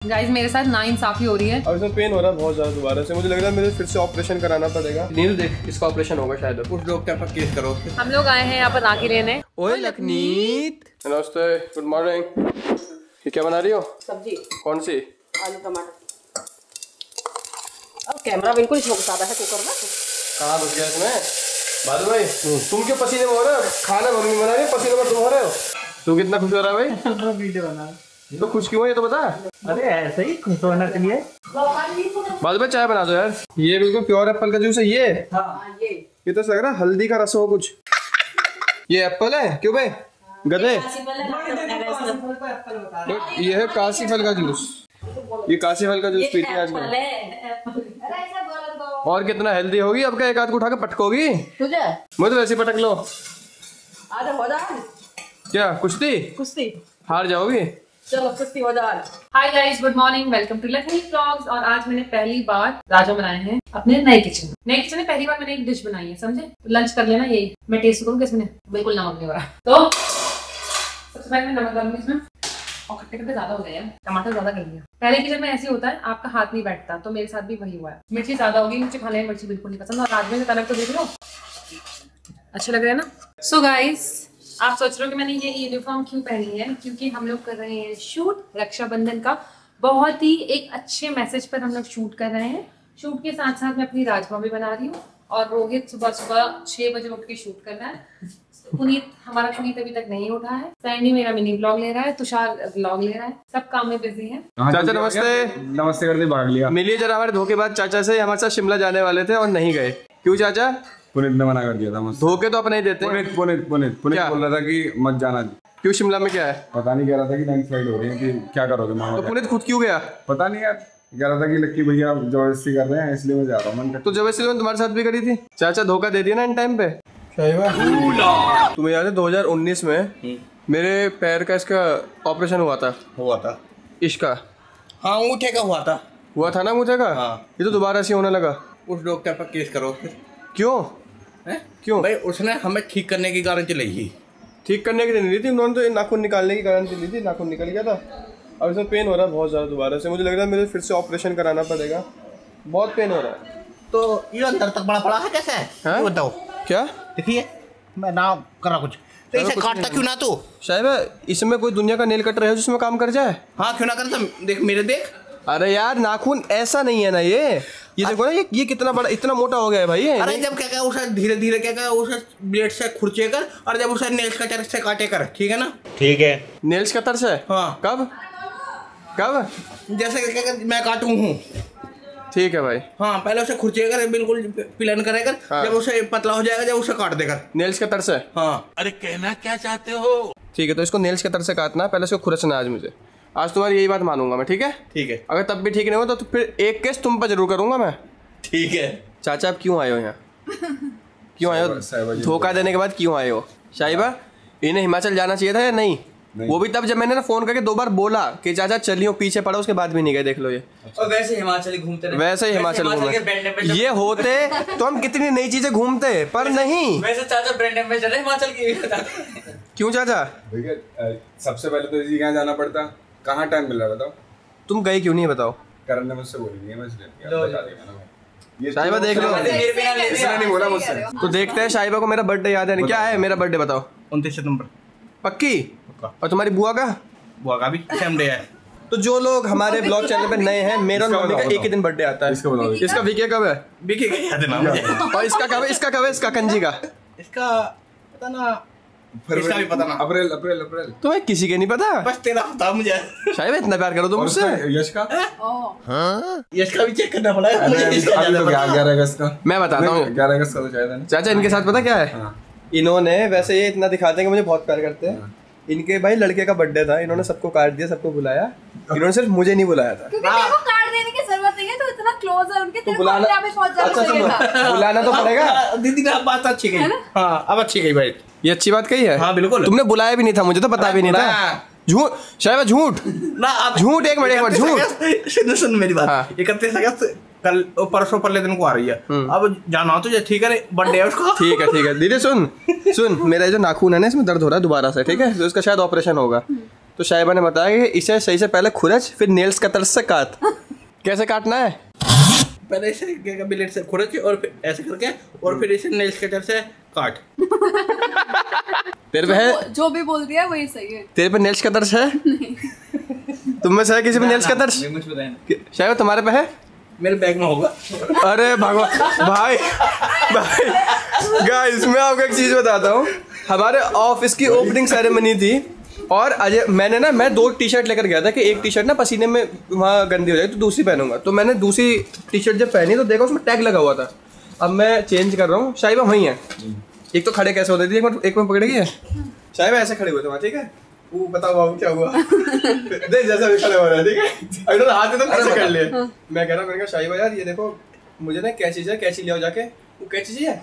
Guys मेरे साथ नाइंसाफी हो रही है। अब इसमें पेन हो रहा है बहुत ज्यादा दोबारा से। मुझे लग रहा है मुझे फिर से ऑपरेशन कराना पड़ेगा। नील देख, इसका ऑपरेशन होगा शायद। कुछ डॉक्टर पर केस करो। हम लोग आए हैं यहाँ पर राखी लेने। ओए लखनीत, नमस्ते, गुड मॉर्निंग। ये क्या बना रही हो? सब्जी। कौन सी? आलू टमाटर। अब कैमरा बिल्कुल झोंकता है कुकर में। कहाँ घुस गया इसमें? बादल भाई तुम क्यों पसीने में हो रहे हो? खाना मम्मी बना रही है, पसीने में तुम हो रहे हो। तू कितना खुश हो रहा है भाई? वीडियो बना। तो खुश क्यों है ये तो बता। अरे ऐसे ही खुश होना चाहिए। बादल भाई चाय बना दो यार। ये बिल्कुल प्योर एप्पल का जूस है ये। हाँ ये तो लग रहा है हल्दी का रस हो कुछ। ये एप्पल है क्यों भाई? गधे। ये है काशी फल का जूस। ये काशी फल का जूस पीते हैं आजकल। और कितना हेल्दी होगी। अब क्या एक आध को उठा के पटकोगी? तुझे मुझे तो वैसे पटक लो। आज हो जा। क्या कुश्ती? कुश्ती हार जाओगी? चलो कुश्ती हो जा। Hi guys, good morning, welcome to Lakhni vlogs. और आज मैंने पहली बार राजा बनाए हैं अपने नए किचन में पहली बार मैंने एक डिश बनाई है, समझे? तो लंच कर लेना, यही मैं टेस्ट करूँ इसमें बिल्कुल नमक नहीं हो रहा। तो सबसे पहले मैं नमक डालूंगी इसमें। और खट्टे खट्टे ज्यादा हो गए हैं, टमाटर ज्यादा कर दिया। पहले किचन में ऐसे होता है, आपका हाथ नहीं बैठता, तो मेरे साथ भी वही हुआ है। मिर्ची ज्यादा होगी, मुझे खाने में मिर्ची बिल्कुल नहीं पसंद। और राजमे का तलक तो देख लो, अच्छे लग रहे हैं ना। सो गाइस, आप सोच रहे हो कि मैंने ये यूनिफॉर्म क्यों पहनी है? क्योंकि हम लोग कर रहे हैं शूट रक्षाबंधन का। बहुत ही एक अच्छे मैसेज पर हम लोग शूट कर रहे हैं। शूट के साथ साथ मैं अपनी राजमा भी बना रही हूँ। और रोहित सुबह 6 बजे उठ के शूट कर रहा है। पुनीत हमारा पुनीत अभी तक नहीं उठा है। सैंडी मेरा मिनी ब्लॉग ले रहा है। तुषार ब्लॉग ले रहा है। सब काम में बिजी है। चाचा नमस्ते। नमस्ते करते भाग लिया। मिलिए जरा हमारे धोखेबाज चाचा से। हमारे साथ शिमला जाने वाले थे और नहीं गए। क्यों चाचा? पुनीत ने मना कर दिया था मुझसे। धोखे तो अपने ही देते हैं। पुनीत क्या? बोल रहा था कि मत जाना। क्यों? शिमला में क्या है? पता नहीं, कह रहा था कि लैंडस्लाइड हो रही है कि क्या करोगे मामा। तो पुनीत खुद क्यों गया? पता नहीं यार, कह रहा था कि लक्की भैया जबरदस्ती कर रहे हैं इसलिए मैं जा रहा हूँ। तो जबरदस्ती मैंने तुम्हारे साथ भी करी थी। चाचा धोखा दे दिया ना इन टाइम पे। तुम्हें याद है 2019 में मेरे पैर का इसका ऑपरेशन हुआ था। इसका हाँ अंगूठे का हुआ था ना अंगूठे का। हाँ। ये तो दोबारा ऐसे होने लगा। उस डॉक्टर पर केस करो फिर। क्यों? क्यों भाई उसने हमें ठीक करने की गारंटी ली ही। ठीक करने की नहीं ली थी उन्होंने, तो नाखून निकालने की गारंटी ली थी। नाखून निकल गया था। अब इसमें पेन हो रहा है बहुत ज़्यादा दोबारा से। मुझे लग रहा है मुझे फिर से ऑपरेशन कराना पड़ेगा। बहुत पेन हो रहा है। तो ये अंदर तक बड़ा पड़ा है कैसे? हाँ? बताओ क्या? देखिए मैं ना कर रहा कुछ तो इसे काटता क्यों ना तू? शायद इसमें कोई दुनिया का नेल कटर है जिसमें काम कर जाए। हाँ क्यों ना करता? देख मेरे देख। अरे यार नाखून ऐसा नहीं है ना ये देखो ना ये कितना बड़ा, इतना मोटा हो गया है भाई। अरे जब क्या क्या उसे धीरे धीरे क्या क्या उसे ब्लेड से खुरचे कर और जब उसे नेल्स कटर से काटे कर, ठीक है ना? ठीक है। नेल्स कटर से? हाँ। कब? जैसे क्या मैं काटूं हूँ। ठीक है भाई। हाँ पहले उसे खुरचे कर, बिल्कुल प्लान करेगा। हाँ। जब उसे पतला हो जाएगा जब उसे काट देकर नेल्स कटर से। हाँ। अरे कहना क्या चाहते हो? ठीक है, तो इसको नेल्स कटर से काटना है। पहले इसको खुरचना है आज मुझे। आज तुम्हारी यही बात मानूंगा मैं, ठीक है? ठीक है। अगर तब भी ठीक नहीं हो तो फिर एक केस तुम पर जरूर करूंगा मैं। ठीक है। चाचा आप क्यों आए हो यहाँ? क्यों आए हो? धोखा देने के बाद क्यों आए हो? शाहिबा इन्हें हिमाचल जाना चाहिए था या नहीं? वो भी तब जब मैंने ना फोन करके 2 बार बोला कि चाचा चलियो, पीछे पड़ा, उसके बाद भी नहीं गए। देख लो ये। और वैसे हिमाचल घूमते रहे। वैसे ही हिमाचल घूमे। ये होते तो हम कितनी नई चीजें घूमते, पर नहीं। वैसे चाचा ब्रांड एम्बेसडर है हिमाचल की। क्यों चाचा? भैया सबसे पहले तो यहाँ जाना पड़ता, कहाँ टाइम मिल रहा बताओ? तुम गए क्यों नहीं बताओ? करण ने मुझसे बोली नहीं है, मैं इसलिए बता दिया। ये शाहिबा देख लो, इसने नहीं बोला मुझसे। तो देखते हैं शाहिबा को मेरा बर्थडे याद है नहीं। क्या है मेरा बर्थडे बताओ? 29 सितंबर। पक्की? और तुम्हारी बुआ का? बुआ का भी सेम डे है। तो जो लोग हमारे ब्लॉग चैनल पे नए हैं, मेरा और मम्मी का एक ही दिन बर्थडे आता है। इसका वीके कब है? वीके का याद है ना मुझे। और इसका कब है? इसका कंजी का? इसका पता ना। इसका भी पता ना। अप्रैल। तुम्हें किसी के नहीं पता? बस तेरा पता मुझे। शायद इतना प्यार करो तुम मुझसे। यश का? हाँ? यश का भी चेक करना पड़ेगा मुझे। 11 अगस्त का। मैं बताता हूँ। 11 अगस्त का तो शायद है। चाचा इनके साथ पता क्या है? इन्होंने वैसे ये इतना दिखाते हैं कि मुझे बहुत प्यार करते हैं। इनके भाई लड़के का बर्थडे था, इन्होंने सबको कार्ड दिया, सबको बुलाया। इन्होंने सिर्फ मुझे नहीं बुलाया था। क्योंकि तेरे को कार्ड देने की जरूरत नहीं है, तो इतना क्लोज है उनके। तो बुलाना, अच्छा बुलाना तो पड़ेगा। दीदी ना बात अच्छी गई। हाँ अब अच्छी गई भाई। ये अच्छी बात कही है। हाँ बिल्कुल। तुमने बुलाया भी नहीं था, मुझे तो पता भी नहीं था। झूठ शायद, झूठ ना झूठ। एक मिनट झूठ सुन मेरी बात। हाँ। 31 अगस्त कल परसों परले दिन को आ रही है। अब जाना हो तो ठीक है, बर्थडे है उसका। ठीक है दीदी सुन मेरा जो नाखून है ना इसमें दर्द हो रहा है दोबारा से, ठीक है? तो इसका शायद ऑपरेशन होगा। तो शाहिबा ने बताया कि इसे सही से पहले खुरच फिर नेल्स कटर से काट। कैसे काटना है? पहले इसे ब्लेड से खुरच और फिर ऐसे करके और फिर इसे नेल्स कटर से काट। तेरे पे है? जो भी बोल दिया वही सही है। तेरे पे नेल्स कटर है? तुम में से है किसी पे नेल्स कटर? शाहिबा तुम्हारे पे है? मेरे बैग में होगा। अरे भगवान भाई गाइस मैं आपको एक चीज बताता हूँ। हमारे ऑफिस की ओपनिंग सेरेमनी थी और अजय मैं 2 टी शर्ट लेकर गया था कि एक टी शर्ट ना पसीने में वहाँ गंदी हो जाएगी तो दूसरी पहनूंगा। तो मैंने दूसरी टी शर्ट जब पहनी तो देखा उसमें टैग लगा हुआ था। अब मैं चेंज कर रहा हूँ। शाहिबा वहीं है। एक तो खड़े कैसे होते थे, एक में पकड़ेगी है। शाहिबा ऐसे खड़े हुए थे वहाँ, ठीक है? वो बताओ बाबू क्या हुआ? देख जैसा भी खड़े हो रहा है, ठीक है? अगर हाथ में तो कैसे कर लिए। मैं कह रहा हूँ शाहिबा यार ये देखो मुझे ना क्या चीज़ है, कैची ले आओ जाके। वो क्या चीज़ है?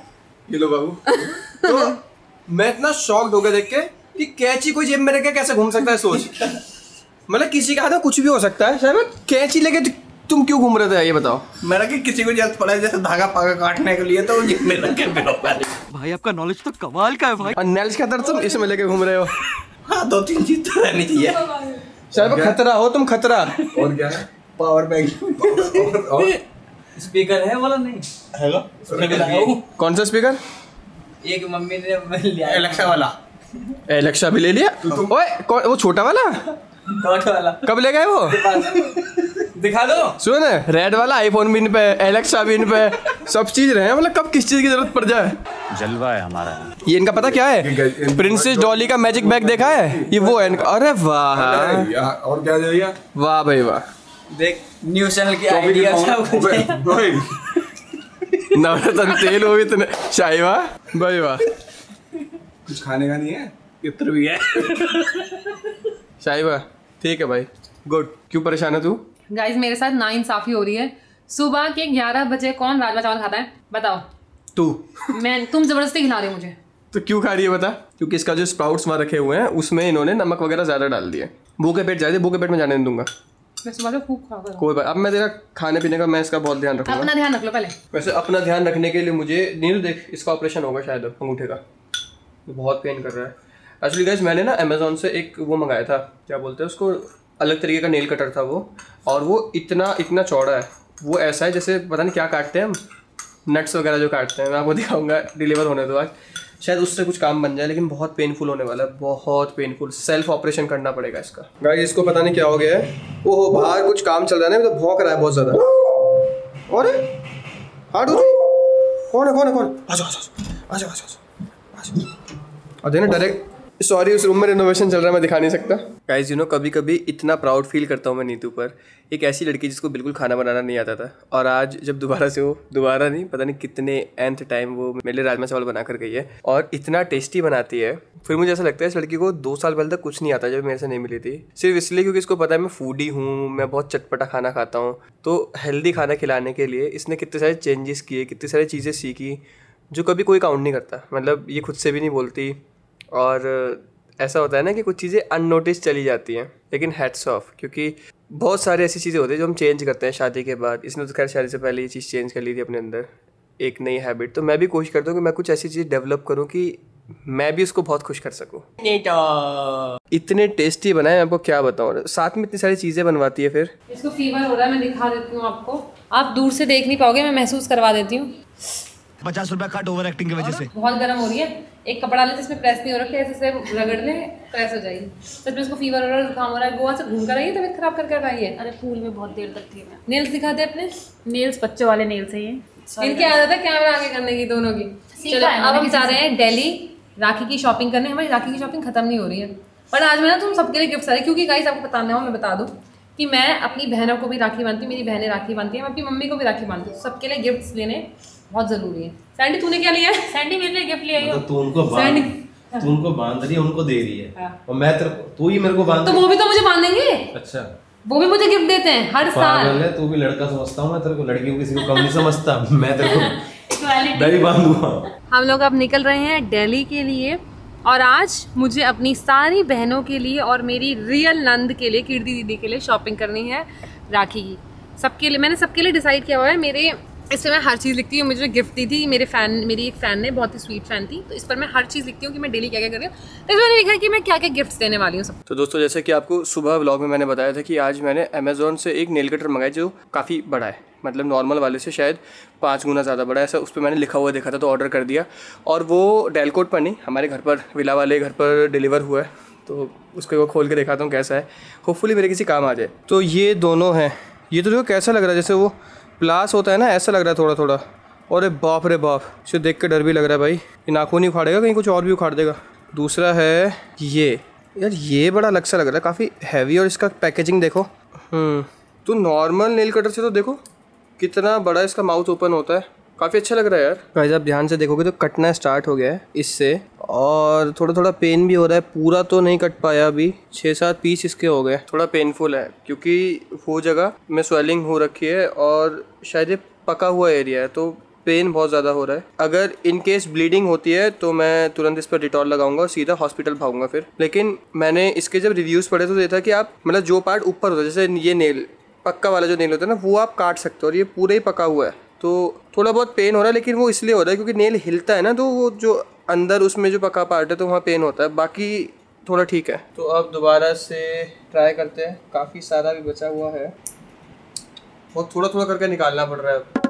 ये लो बाबू। तो मैं इतना शॉक्ड हो गया देख के कि कैची कोई जेब में रख के कैसे घूम सकता है। सोच मतलब किसी का हाथ में कुछ भी हो सकता है। शायद कैची लेके तुम क्यों घूम रहे थे ये बताओ? मेरा कि किसी को जरूरत पड़ा है जैसे धागा पागा काटने के लिए तो जेब में रख के भाई आपका नॉलेज तो कमाल का है भाई। और नेल्स का दर्द तुम इसमें लेके घूम रहे हो। हाँ 2-3 चीज तो रहनी चाहिए। शायद खतरा हो तुम, खतरा। और क्या है? पावर बैंक और स्पीकर है बोला नहीं है। कौन सा स्पीकर? एक मम्मी ने लिया एलेक्सा वाला। एलेक्सा भी ले लिया? ओए कौन वो छोटा वाला? डॉट वाला कब ले गए वो? दिखा दो। सुन रेड वाला आईफोन भी इन पे, एलेक्सा भी इन पे, सब चीज रहे हैं। मतलब कब किस चीज की जरूरत पड़ जाए। जलवा है हमारा। ये इनका पता क्या है? प्रिंसेस डॉली का मैजिक बैग देखा है? ये वो है इनका। अरे वाह और क्या जाएगा? वाह भाई वाह। देख न्यूज चैनल की आइडिया सब कुछ है। नवरत्न तेल वो भी इतने। शाहिबा भाई वाह। कुछ खाने का नहीं है? इत्र भी है। शाहिबा ठीक है भाई, गुड। क्यों परेशान है तू? गाइस मेरे साथ नाइंसाफी हो रही है। सुबह के 11 बजे कौन राजमा चावल खाता है बताओ? तू। तुम जबरदस्ती खिला रहे हो मुझे। तो क्यों खा रही है बता? क्योंकि इसका जो स्प्राउट्स वहाँ रखे हुए हैं उसमें इन्होंने नमक वगैरह ज्यादा डाल दिए। भूखे पेट जाए, भूखे पेट में जाने नहीं दूंगा। मैं सुबह से खूब खा कोई बात। अब मैं तेरा खाने पीने का मैं इसका बहुत ध्यान रखूंगा। अपना ध्यान रख लो पहले। वैसे अपना ध्यान रखने के लिए मुझे नीलू देख इसका ऑपरेशन होगा शायद अंगूठे का। बहुत पेन कर रहा है। एक्चुअली गाइस मैंने ना अमेजोन से एक वो मंगाया था, क्या बोलते हैं उसको, अलग तरीके का नेल कटर था वो। और वो इतना चौड़ा है। वो ऐसा है जैसे पता नहीं क्या काटते हैं हम, नट्स वगैरह जो काटते हैं। मैं आपको दिखाऊंगा डिलीवर होने दो आज, शायद उससे कुछ काम बन जाए। लेकिन बहुत पेनफुल होने वाला है, बहुत पेनफुल। सेल्फ ऑपरेशन करना पड़ेगा इसका। गाइस इसको पता नहीं क्या हो गया है। ओहो बाहर कुछ काम चल रहा है ना, तो भौंक रहा है बहुत ज़्यादा। और हार्ड हो कौन है? आ देना डायरेक्ट। सॉरी उस रूम में रिनोवेशन चल रहा है, मैं दिखा नहीं सकता। गाइस यू नो कभी कभी इतना प्राउड फील करता हूँ मैं नीतू पर। एक ऐसी लड़की जिसको बिल्कुल खाना बनाना नहीं आता था और आज जब दोबारा नहीं पता नहीं कितने nth टाइम वो मेरे लिए राजमा चावल बना कर गई है और इतना टेस्टी बनाती है। फिर मुझे ऐसा लगता है इस लड़की को 2 साल पहले तक कुछ नहीं आता जब मेरे से नहीं मिली थी, सिर्फ इसलिए क्योंकि इसको पता है मैं फूडी हूँ, मैं बहुत चटपटा खाना खाता हूँ। तो हेल्दी खाना खिलाने के लिए इसने कितने सारे चेंजेस किए, कितनी सारी चीज़ें सीखी जो कभी कोई काउंट नहीं करता। मतलब ये खुद से भी नहीं बोलती और ऐसा होता है ना कि कुछ चीज़ें अननोटिस चली जाती हैं। लेकिन हैट्स ऑफ, क्योंकि बहुत सारी ऐसी चीज़ें होती हैं जो हम चेंज करते हैं शादी के बाद। इसने तो खैर शादी से पहले ये चीज़ चेंज कर ली थी अपने अंदर, एक नई हैबिट। तो मैं भी कोशिश करता हूँ कि मैं कुछ ऐसी चीज़ डेवलप करूँ कि मैं भी उसको बहुत खुश कर सकूँ। इतने टेस्टी बनाए मैं आपको क्या बताऊँ, साथ में इतनी सारी चीज़ें बनवाती है। फिर इसको फीवर हो रहा है, मैं दिखा देती हूँ आपको। आप दूर से देख नहीं पाओगे, मैं महसूस करवा देती हूँ। 50 रुपया कट ओवर एक्टिंग की वजह से। बहुत गर्म हो रही है। एक कपड़ा ले जिसमें प्रेस नहीं हो रखा है, ऐसे रगड़ ले प्रेस हो जाएगी। सच में इसको फीवर हो रहा है, जुकाम हो रहा है। गोवा से घूम कर आई है, तबीयत खराब करके आई है। अरे पूल में बहुत देर तक थी मैं। नेल्स दिखा दे अपने। नेल्स बच्चे वाले नेल्स है ये। इनकी आदत है कैमरा आगे करने की दोनों की। चलो अब हम जा रहे हैं दिल्ली राखी की शॉपिंग करने। हमारी राखी की शॉपिंग खत्म नहीं हो रही है, पर आज मैं ना तुम सबके लिए गिफ्ट आ रही, क्योंकि गाइस आपको बताना हो, मैं बता दूं कि मैं अपनी बहनों को भी राखी बांधती हूँ, मेरी बहनें राखी बांधती हैं, मैं अपनी मम्मी को भी राखी बांधती हूँ। सबके लिए गिफ्ट्स लेने बहुत जरूरी है। सैंडी तूने क्या लिया है? सैंडी मेरे लिए गिफ्ट ले आई हो। तू उनको बांध रही है, उनको दे रही है और मैं तू ही मेरे को बांध। तो वो भी तो मुझे बांधेंगे। अच्छा वो भी मुझे गिफ्ट देते हैं हर साल। तू भी लड़का समझता हूँ मैं तेरे को, लड़की को किसी को कम नहीं समझता। मैं तेरे को दही बांधूंगा। हम लोग अब निकल रहे हैं दिल्ली के लिए और आज मुझे अपनी सारी बहनों के लिए और मेरी रियल नंद के लिए, कीर्ति दीदी के लिए शॉपिंग करनी है राखी की। सबके लिए मैंने सबके लिए डिसाइड किया हुआ है। मेरे इस पर मैं हर चीज़ लिखती हूँ। मुझे गिफ्ट दी थी मेरी एक फ़ैन ने, बहुत ही स्वीट फ़ैन थी, तो इस पर मैं हर चीज़ लिखती हूँ कि मैं डेली क्या क्या कर रही हूँ। तो इस मैंने लिखा कि मैं क्या क्या गिफ्ट्स देने वाली हूँ सब। तो दोस्तों जैसे कि आपको सुबह व्लॉग में मैंने बताया था कि आज मैंने अमेज़ॉन से एक नेल कटर मंगाया जो काफ़ी बड़ा है, मतलब नॉर्मल वाले से शायद 5 गुना ज़्यादा बड़ा है, ऐसा उस पर मैंने लिखा हुआ देखा था तो ऑर्डर कर दिया। और वो डेलकोट पर नहीं, हमारे घर पर विला वाले घर पर डिलीवर हुआ है, तो उसको वो खोल के दिखाता हूँ कैसा है, होपफुली मेरे किसी काम आ जाए। तो ये दोनों हैं, ये तो देखो कैसा लग रहा है, जैसे वो प्लास होता है ना, ऐसा लग रहा है थोड़ा थोड़ा। और बाप रे बाप, इसे देख के डर भी लग रहा है भाई, ये नाखून नहीं उखाड़ेगा, कहीं कुछ और भी उखाड़ देगा। दूसरा है ये, यार ये बड़ा अलग सा लग रहा है, काफ़ी हैवी, और इसका पैकेजिंग देखो। तो नॉर्मल नेल कटर से तो देखो कितना बड़ा इसका माउथ ओपन होता है, काफ़ी अच्छा लग रहा है यार। गाइस आप ध्यान से देखोगे तो कटना स्टार्ट हो गया है इससे, और थोड़ा थोड़ा पेन भी हो रहा है, पूरा तो नहीं कट पाया अभी, 6-7 पीस इसके हो गए। थोड़ा पेनफुल है क्योंकि वो जगह में स्वेलिंग हो रखी है और शायद ये पका हुआ एरिया है, तो पेन बहुत ज़्यादा हो रहा है। अगर इन केस ब्लीडिंग होती है तो मैं तुरंत इस पर डिटॉल लगाऊंगा और सीधा हॉस्पिटल भागूंगा फिर। लेकिन मैंने इसके जब रिव्यूज़ पढ़े तो ये था कि आप मतलब जो पार्ट ऊपर होता है, जैसे ये नेल पक्का वाला जो नेल होता है ना, वो आप काट सकते हो, और ये पूरा ही पका हुआ है, तो थोड़ा बहुत पेन हो रहा है। लेकिन वो इसलिए हो रहा है क्योंकि नेल हिलता है ना, तो वो जो अंदर उसमें जो पका पार्ट है तो वहाँ पेन होता है, बाकी थोड़ा ठीक है। तो अब दोबारा से ट्राई करते हैं, काफ़ी सारा भी बचा हुआ है, वो थोड़ा थोड़ा करके निकालना पड़ रहा है।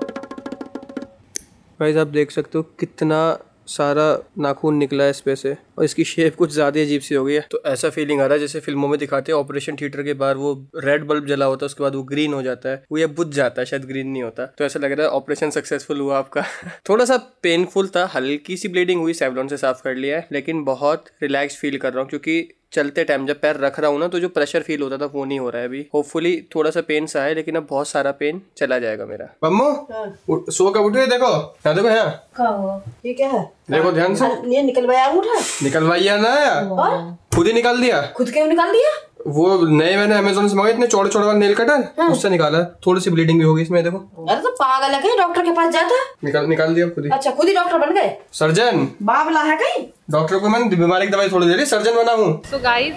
गाइस आप देख सकते हो कितना सारा नाखून निकला है इस पे से, और इसकी शेप कुछ ज़्यादा अजीब सी हो गई है। तो ऐसा फीलिंग आ रहा है जैसे फिल्मों में दिखाते हैं ऑपरेशन थिएटर के बाहर वो रेड बल्ब जला होता है, उसके बाद वो ग्रीन हो जाता है, वो ये बुझ जाता है, शायद ग्रीन नहीं होता। तो ऐसा लग रहा है ऑपरेशन सक्सेसफुल हुआ आपका। थोड़ा सा पेनफुल था, हल्की सी ब्लीडिंग हुई, सेवलॉन से साफ कर लिया है, लेकिन बहुत रिलैक्स फील कर रहा हूँ क्योंकि चलते टाइम जब पैर रख रहा हूँ ना, तो जो प्रेशर फील होता था वो नहीं हो रहा है अभी। होपफुली थोड़ा सा पेन सा है, लेकिन अब बहुत सारा पेन चला जाएगा मेरा। मम्मू सो का उठे, देखो यहाँ, देखो यहाँ, ये क्या है, देखो ध्यान से, ये निकलवाया अंगूठा, निकलवाइया ना, खुद ही निकाल दिया। खुद क्यों निकाल दिया? वो नए मैंने अमेज़न से मंगाए इतने चौड़े चौड़े वाले नेल कटर, उससे निकाला। थोड़ी सी ब्लीडिंग भी होगी इसमें, देखो। अरे तो पागल है कहीं, डॉक्टर के पास जाता। निकाल दिया खुद ही। अच्छा खुद ही डॉक्टर बन गए, सर्जन बाबला है कहीं। डॉक्टर को मैंने बीमारी की दवाई थोड़ी दे रही, सर्जन बना हूँ। तो गाइस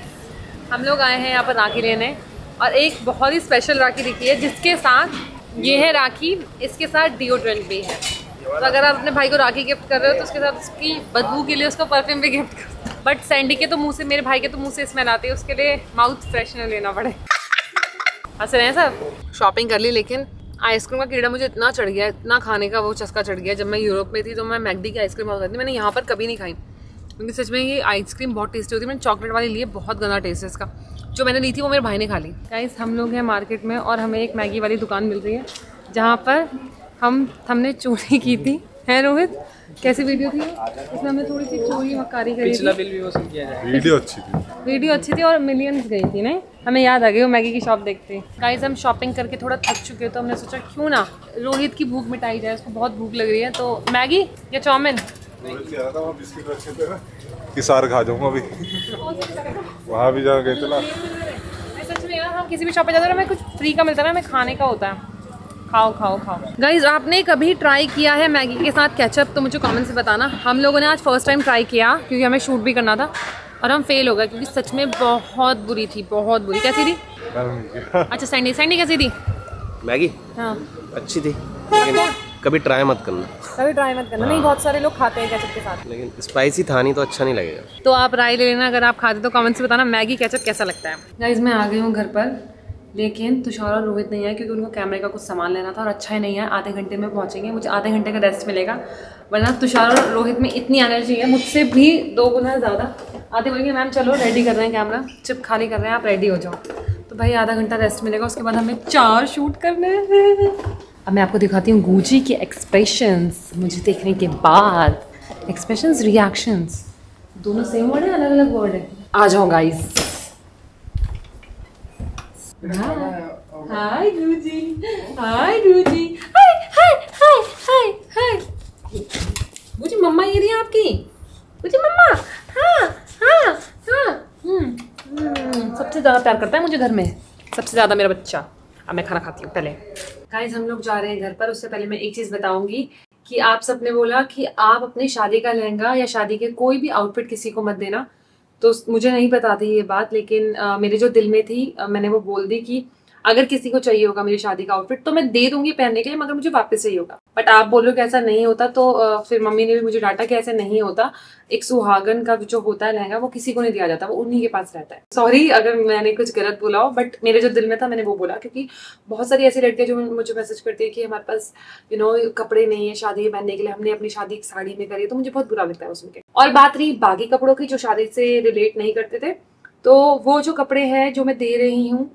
हम लोग आए हैं यहाँ पर राखी लेने, और एक बहुत ही स्पेशल राखी दिखी है जिसके साथ ये है राखी, इसके साथ डिओड्रेंट भी है। तो अगर आप अपने भाई को राखी गिफ्ट कर रहे हो तो उसके साथ उसकी बदबू के लिए उसको परफ्यूम भी गिफ्ट करो। बट सैंडी के तो मुंह से, मेरे भाई के तो मुंह से स्मेल आती है, उसके लिए माउथ फ्रेशनर लेना पड़े। हंस रहे हैं सब। शॉपिंग कर ली, लेकिन आइसक्रीम का कीड़ा मुझे इतना चढ़ गया, इतना खाने का वो चस्का चढ़ गया। जब मैं यूरोप में थी तो मैं मैकडी की आइसक्रीम बहुत खाती थी, मैंने यहाँ पर कभी नहीं खाई, क्योंकि सच में ये आइसक्रीम बहुत टेस्टी होती है। मैंने चॉकलेट वाली ली है, बहुत गंदा टेस्ट है इसका। जो मैंने ली थी वो मेरे भाई ने खा ली। गाइस हम लोग हैं मार्केट में और हमें एक मैगी वाली दुकान मिल रही है जहाँ पर हमने चोरी की थी, है रोहित? कैसी वीडियो थी इसमें? हमने थोड़ी सी चोरी मक्कारी करी थी। बिल भी वसूल किया जाए। वीडियो अच्छी थी और मिलियंस गई थी। नहीं, हमें याद आ गई वो मैगी की शॉप देखते। गाइस हम शॉपिंग करके थोड़ा थक चुके हैं, तो हमने सोचा क्यों ना रोहित की भूख मिटाई जाए, उसको बहुत भूख लग रही है। तो मैगी या चाउमीन? सार खा जाऊंगा अभी, वहाँ भी जा गए थे ना। सच में यार, हम किसी भी शॉप पे जाते हैं, हमें कुछ फ्री का मिलता है ना, हमें खाने का होता है। खाओ खाओ खाओ। गाइज आपने कभी ट्राई किया है मैगी के साथ केचप? तो मुझे कमेंट से बताना। हम लोगों ने आज फर्स्ट टाइम ट्राई किया क्योंकि हमें शूट भी करना था, और हम फेल हो गए क्योंकि सच में बहुत बुरी थी, बहुत बुरी। कैसी थी? अच्छा सैंडी कैसी थी मैगी? हाँ अच्छी थी, लेकिन कभी ट्राई मत करना। कभी ट्राई मत करना। नहीं, बहुत सारे लोग खाते हैं केचप के साथ, लेकिन स्पाइसी था नहीं तो अच्छा नहीं लगेगा। तो आप राय ले लेना, अगर आप खाते तो कमेंट से बताना मैगी केचप कैसा लगता है। गाइज मैं आ गई हूँ घर पर, लेकिन तुषार और रोहित नहीं आए क्योंकि उनको कैमरे का कुछ सामान लेना था, और अच्छा ही नहीं है। आधे घंटे में पहुँचेंगे, मुझे आधे घंटे का रेस्ट मिलेगा, वरना तुषार और रोहित में इतनी एनर्जी है, मुझसे भी 2 गुना ज़्यादा। आधे बोलेंगे मैम चलो रेडी कर रहे हैं कैमरा, चिप खाली कर रहे हैं, आप रेडी हो जाओ। तो भाई आधा घंटा रेस्ट मिलेगा, उसके बाद हमें 4 शूट करने हैं। अब मैं आपको दिखाती हूँ गुची के एक्सप्रेशंस मुझे देखने के बाद। एक्सप्रेशंस, रिएक्शंस दोनों सेम वर्ड है, अलग अलग वर्ड है। आ जाओ गाइस। हाय गुची, हाय गुची, हाय हाय हाय हाय हाय। गुची मम्मा ये रही आपकी, गुची मम्मा। हाँ हाँ हाँ। सबसे ज़्यादा प्यार करता है मुझे घर में, सबसे ज़्यादा मेरा बच्चा। अब मैं खाना खाती हूँ पहले। गाइस हम लोग जा रहे हैं घर पर, उससे पहले मैं एक चीज़ बताऊंगी कि आप सबने बोला कि आप अपनी शादी का लहंगा या शादी के कोई भी आउटफिट किसी को मत देना, तो मुझे नहीं पता थी ये बात, लेकिन मेरे जो दिल में थी मैंने वो बोल दी कि अगर किसी को चाहिए होगा मेरी शादी का आउटफिट तो मैं दे दूंगी पहनने के लिए, मगर मुझे वापस चाहिए होगा। बट आप बोलो कि ऐसा नहीं होता, तो फिर मम्मी ने भी मुझे डांटा कि ऐसे नहीं होता। एक सुहागन का जो होता है लहंगा वो किसी को नहीं दिया जाता, वो उन्हीं के पास रहता है। सॉरी अगर मैंने कुछ गलत बोला हो, बट मेरे जो दिल में था मैंने वो बोला, क्योंकि बहुत सारी ऐसी लड़कियां जो मुझे मैसेज करती है कि हमारे पास कपड़े नहीं है शादी में पहनने के लिए, हमने अपनी शादी साड़ी में करी, तो मुझे बहुत बुरा लगता है उसमें के। और बात रही बाकी कपड़ों की जो शादी से रिलेट नहीं करते थे, तो वो जो कपड़े हैं जो मैं दे रही हूँ,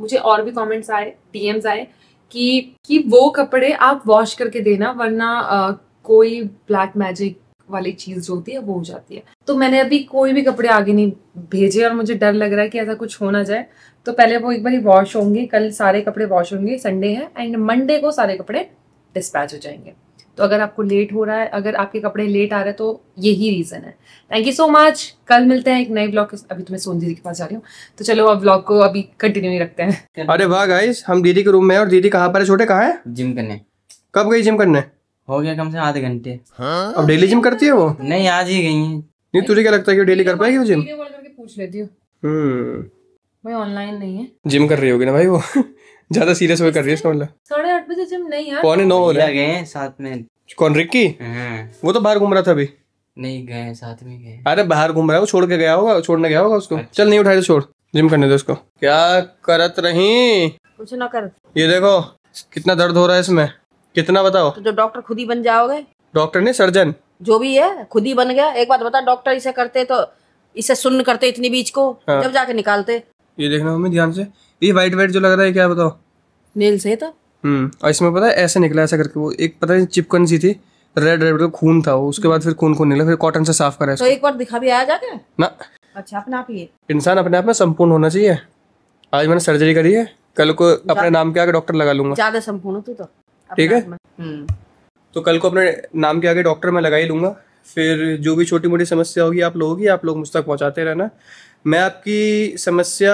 मुझे और भी कमेंट्स आए, डीएम्स आए कि वो कपड़े आप वॉश करके देना, वरना कोई ब्लैक मैजिक वाली चीज जो होती है वो हो जाती है। तो मैंने अभी कोई भी कपड़े आगे नहीं भेजे और मुझे डर लग रहा है कि ऐसा कुछ हो ना जाए। तो पहले वो एक बार वॉश होंगे, कल सारे कपड़े वॉश होंगे, संडे है, एंड मंडे को सारे कपड़े डिस्पैच हो जाएंगे। तो अगर आपको लेट हो रहा है, अगर आपके कपड़े लेट आ रहे हैं, तो यही रीजन है। Thank you so much. कल मिलते हैं एक नए ब्लॉग के। अभी तो मैं सोन दीदी के पास जा रही हूँ, तो चलो अब ब्लॉग को अभी कंटिन्यू नहीं रखते हैं। अरे वाह गाइस, हम दीदी के रूम में हैं और दीदी कहाँ पर है? छोटे कहाँ है? जिम करने। कब गई जिम करने? हो गया कम से आधे घंटे। अब डेली जिम करती है वो? नहीं, आज ही गई है। नहीं, तुझे क्या लगता है कि डेली कर पाएगी वो जिम? वीडियो कॉल करके पूछ लेती हूँ। भाई ऑनलाइन नहीं है, जिम कर रही होगी ना भाई वो। ज्यादा सीरियस होकर कर रही है इसका मतलब। 8:30 बजे जिम नहीं है। 9:15 हो रहा है। गए साथ में। कौन, रिक्की? वो तो बाहर घूम रहा था अभी। नहीं गए, साथ में गए। अरे बाहर घूम रहा है वो, छोड़ के गया होगा, छोड़ने गया होगा उसको। चल नहीं उठाए तो छोड़, जिम करने दो उसको। क्या करत रही? कुछ ना कर। ये देखो कितना दर्द हो रहा है इसमें, कितना बताओ? तो जो डॉक्टर खुद ही बन जाओगे। डॉक्टर नहीं, सर्जन जो भी है खुद ही बन गया। एक बात बता, डॉक्टर इसे करते तो इसे सुन्न करते इतनी बीच को, हाँ। जब जाके निकालते। ये देखना मम्मी ध्यान से, ये वाइट वाइट जो लग रहा है क्या बताओ? नील से तो और इसमें पता है ऐसे निकला, ऐसा करके वो एक पता नहीं चिपकन सी थी, रेड रेड खून था वो, उसके बाद फिर खून निकला, फिर कॉटन से साफ करा तो एक बार दिखा भी आया जाके ना। अच्छा, अपने आप ही इंसान अपने आप में संपूर्ण होना चाहिए। आज मैंने सर्जरी करी है, कल को अपने नाम के आगे डॉक्टर लगा लूंगा। ज्यादा संपूर्ण तू तो, ठीक है। तो कल को अपने नाम के आगे डॉक्टर मैं लगा ही लूंगा। फिर जो भी छोटी मोटी समस्या होगी आप लोगों की, आप लोग मुझ तक पहुंचाते रहना। मैं आपकी समस्या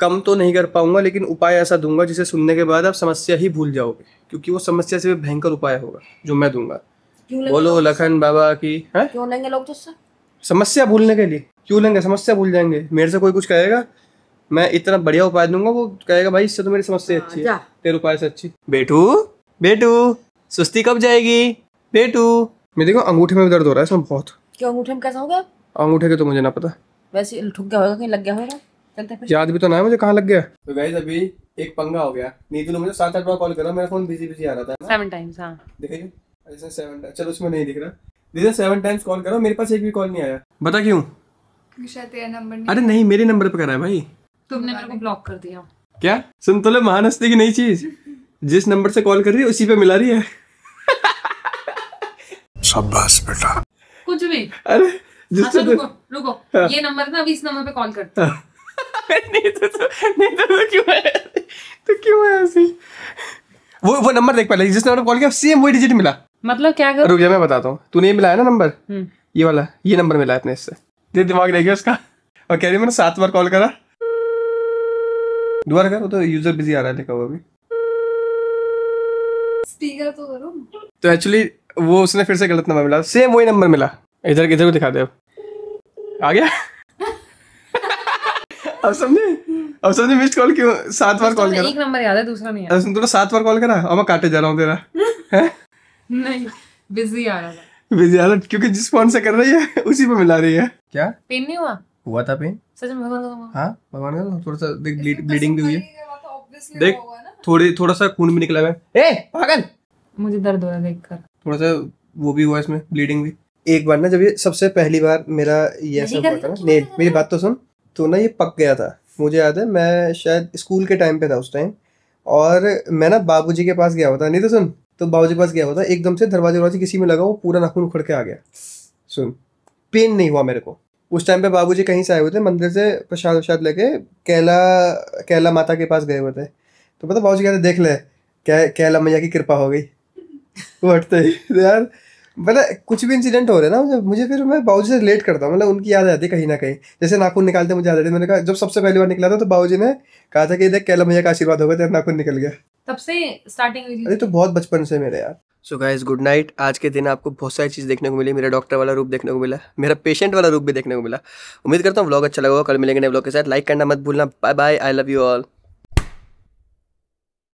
कम तो नहीं कर पाऊंगा, लेकिन उपाय ऐसा दूंगा जिसे सुनने के बाद आप समस्या ही भूल जाओगे, क्योंकि वो समस्या से भी भयंकर उपाय होगा जो मैं दूंगा। बोलो लखन बाबा की। है क्यों लेंगे लोग तुझसे समस्या भूलने के लिए? क्यों लेंगे? समस्या भूल जाएंगे। मेरे से कोई कुछ कहेगा, मैं इतना बढ़िया उपाय दूंगा, वो कहेगा भाई इससे तो मेरी समस्या अच्छी है, तेरे उपाय से अच्छी। बेटू बेटू सुस्ती कब जाएगी बेटू? मैं देखो अंगूठे में भी दर्द हो रहा है इसमें बहुत। क्यों अंगूठे में कैसा हो गया? अंगूठे के तो मुझे ना पता, वैसे ठुक गया होगा, कहीं लग गया होगा। चलते फिर। याद भी तो ना है मुझे कहाँ लग गया। तो गाइस अभी एक पंगा हो गया। नीतू ने मुझे 7-8 बार कॉल करा, मेरा फोन बिजी आ रहा था 7 टाइम्स। हाँ देखिए ऐसे 7 टाइम्स, चलो उसमें नहीं दिख रहा। दीदी 7 टाइम्स कॉल करो, मेरे पास एक भी कॉल नहीं आया। बता क्यों? शायद तेरा नंबर नहीं। अरे नहीं, मेरे नंबर पे करा है भाई। तुमने मेरे को ब्लॉक कर दिया। क्या सुन तो ले, महान हस्ती की नई चीज, जिस नंबर से कॉल कर रही है उसी पे मिला रही है। शाबाश बेटा। कुछ भी। अरे अच्छा रुको ये नंबर ना, अभी इस नंबर पे कॉल करते हैं। नहीं तो क्यों है ऐसे? वो नंबर देख पहले, जिस नंबर पे कॉल किया सेम वही डिजिट मिला। मतलब क्या करूं? रुक जा मैं बताता हूँ। तूने ये मिला है ना नंबर, ये वाला, ये नंबर मिला है अपने इससे। ये दिमाग देखिए उसका। और कह रही मैंने 7 बार कॉल करा। दोबारा कर, वो तो यूजर बिजी आ रहा है लिखा हुआ अभी। स्पीकर तो करो। तो एक्चुअली वो उसने फिर से गलत नंबर मिला, सेम वही नंबर मिला। इधर को दिखा दे, अब आ गया। अब समझे मिस्ड कॉल क्यों 7 बार कॉल करा? एक नंबर याद है, दूसरा नहीं याद। तूने 7 बार कॉल करा और मैं काटे जा रहा हूँ तेरा। है नहीं, बिजी आ रहा था। बिजी आ रहा, क्योंकि जिस फोन से कर रही है उसी पे मिला रही है। क्या पेन नहीं हुआ था पेन? सच में भगवान का। हाँ भगवान का थोड़ा सा देख, ब्लीडिंग भी हुई है देख, थोड़ा सा खून भी निकला है। ए पागल, मुझे दर्द हो रहा है देखकर। थोड़ा सा वो भी हुआ इसमें, ब्लीडिंग भी। एक बार ना जब ये सबसे पहली बार मेरा ये सब हुआ था ना, नहीं मेरी बात तो सुन, तो ना ये पक गया था। मुझे याद है मैं शायद स्कूल के टाइम पे था उस टाइम, और मैं ना बाबूजी के पास गया हुआ था। नहीं तो सुन, तो बाबूजी के पास गया हुआ था, एकदम से दरवाजे किसी में लगा, वो पूरा नाखून उखड़ के आ गया। सुन, पेन नहीं हुआ मेरे को। उस टाइम पे बाबूजी कहीं से आए हुए थे, मंदिर से प्रसाद वसाद लेके कैला माता के पास गए हुए थे। तो पता बाबूजी कहते देख ले कैला मैया की कृपा हो गई। वो हटते ही यार, मतलब कुछ भी इंसिडेंट हो रहे ना मुझे फिर मैं बाबूजी से रिलेट करता हूँ, मतलब उनकी याद आती है कहीं ना कहीं। जैसे नाखून निकालते मुझे याद आती है, मैंने कहा जब सबसे पहली बार निकला था तो बाबूजी ने कहा था कि देख कैला मैया का आशीर्वाद होगा, तेरा नाखून निकल गया। तब से स्टार्टिंग हुई थी। अरे तो बहुत बचपन से मेरे यार। So guys good night. आज के दिन आपको बहुत सारी चीज़ देखने को मिली। मेरा डॉक्टर वाला रूप देखने को मिला, मेरा पेशेंट वाला रूप भी देखने को मिला। उम्मीद करता हूँ व्लॉग अच्छा लगा होगा। कल मिलेंगे नए व्लॉग के साथ। लाइक करना मत भूलना। Bye bye, I love you all.